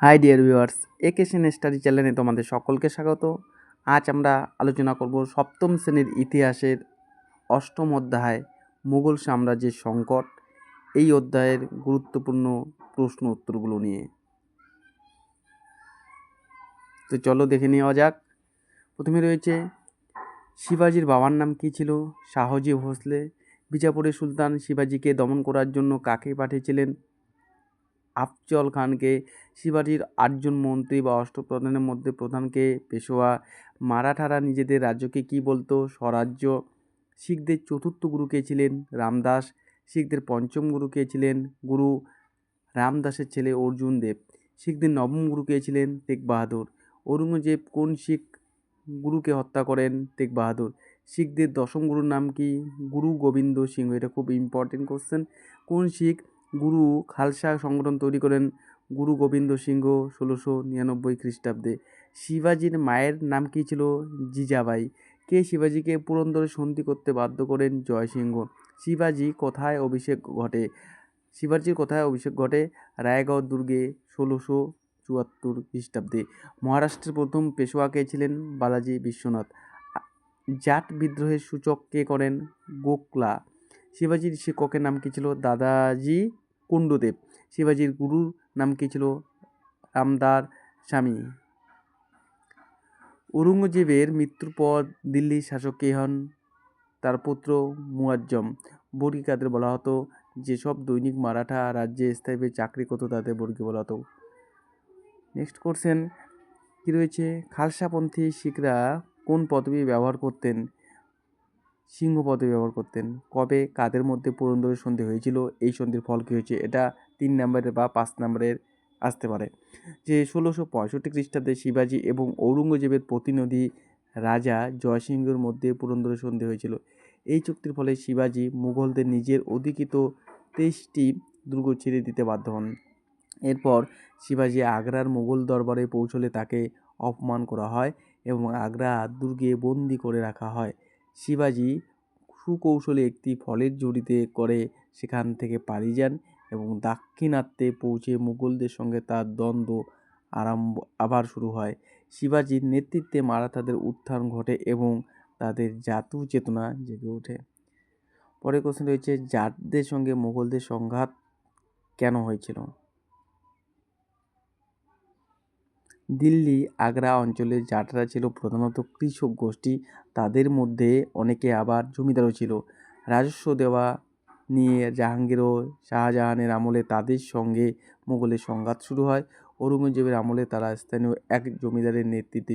High dear viewers, একেশন study চ্যানেলে তোমাদের সকলকে স্বাগত। আজ আমরা আলোচনা করব সপ্তম শ্রেণীর ইতিহাসের অষ্টম অধ্যায় মুঘল সাম্রাজ্যের সংকট, এই অধ্যায়ের গুরুত্বপূর্ণ প্রশ্ন উত্তরগুলো নিয়ে। তো চলো দেখে নেওয়া যাক। প্রথমে রয়েছে শিবাজির বাবার নাম কী ছিল? শাহজি ভোসলে। বিজাপুরের সুলতান শিবাজিকে দমন করার জন্য কাকে পাঠিয়েছিলেন? আফজল খানকে। শিবাজির 8জন মন্ত্রী বা অষ্টপ্রধানের মধ্যে প্রধানকে পেশোয়া। মারাঠারা নিজেদের রাজ্যকে কি বলতো? স্বরাজ্য। শিখদের চতুর্থ গুরু কে ছিলেন? রামদাস। শিখদের পঞ্চম গুরু কে ছিলেন? গুরু রামদাসের ছেলে অর্জুন দেব। শিখদের নবম গুরু কে ছিলেন? তেগ বাহাদুর। ঔরঙ্গজেব কোন শিখ গুরুকে হত্যা করেন? তেগ বাহাদুর। শিখদের দশম গুরুর নাম কি? গুরু গোবিন্দ সিংহ। এটা খুব ইম্পর্টেন্ট কোশ্চেন। কোন শিখ গুরু খালসা সংগঠন তৈরি করেন? গুরু গোবিন্দ সিংহ 1699 খ্রিস্টাব্দে। শিবাজির মায়ের নাম কী ছিল? জিজাবাই। কে শিবাজিকে পুরন্দরে সন্ধি করতে বাধ্য করেন? জয়সিংহ। শিবাজির কোথায় অভিষেক ঘটে? রায়গড় দুর্গে 1674 খ্রিস্টাব্দে। মহারাষ্ট্রের প্রথম পেশোয়া কে ছিলেন? বালাজি বিশ্বনাথ। জাট বিদ্রোহের সূচক কে করেন? গোখলা। শিবাজির শিক্ষকের নাম কী ছিল? দাদাজি কুণ্ডদেব। শিবাজির গুরুর নাম কী ছিল? রামদার স্বামী। ঔরঙ্গজেবের মৃত্যুর পর দিল্লির শাসক কে হন? তার পুত্র মুয়াজ্জম। বর্গী কাদের বলা হতো? যেসব দৈনিক মারাঠা রাজ্যে স্থায়ীভাবে চাকরি করতো তাদের বর্গী বলা হতো। নেক্সট কোশ্চেন কী রয়েছে? খালসাপন্থী শিখরা কোন পদবি ব্যবহার করতেন? সিংহ পদবি ব্যবহার করতেন। কবে কাদের মধ্যে পুরন্দরের সন্ধি হয়েছিল? এই সন্ধির ফল কী হয়েছে? এটা 3 নম্বরের বা 5 নম্বরের আসতে পারে। যে 1665 খ্রিস্টাব্দে শিবাজি এবং ঔরঙ্গজেবের প্রতিনিধি রাজা জয়সিংহের মধ্যে পুরন্দরের সন্ধি হয়েছিল। এই চুক্তির ফলে শিবাজি মুঘলদের নিজের অধিকৃত 23টি দুর্গ ছেড়ে দিতে বাধ্য হন। এরপর শিবাজি আগ্রার মুঘল দরবারে পৌঁছলে তাকে অপমান করা হয় এবং আগ্রা দুর্গে বন্দি করে রাখা হয়। শিবাজি সুকৌশলে একটি ফলের ঝুড়িতে করে সেখান থেকে পালিয়ে যান এবং দাক্ষিণাত্যে পৌঁছে মুঘলদের সঙ্গে তার দ্বন্দ্ব আবার শুরু হয়। শিবাজির নেতৃত্বে মারাঠাদের উত্থান ঘটে এবং তাদের জাতীয় চেতনা জেগে ওঠে। পরের কোশ্চেন রয়েছে জাটদের সঙ্গে মুঘলদের সংঘাত কেন হয়েছিল? দিল্লি আগ্রা অঞ্চলের জাটরা ছিল প্রধানত কৃষক গোষ্ঠী। তাদের মধ্যে অনেকে আবার জমিদারও ছিল। রাজস্ব দেওয়া নিয়ে জাহাঙ্গীর ও শাহজাহানের আমলে তাদের সঙ্গে মুঘলের সংঘাত শুরু হয়। ঔরঙ্গজেবের আমলে তারা স্থানীয় এক জমিদারের নেতৃত্বে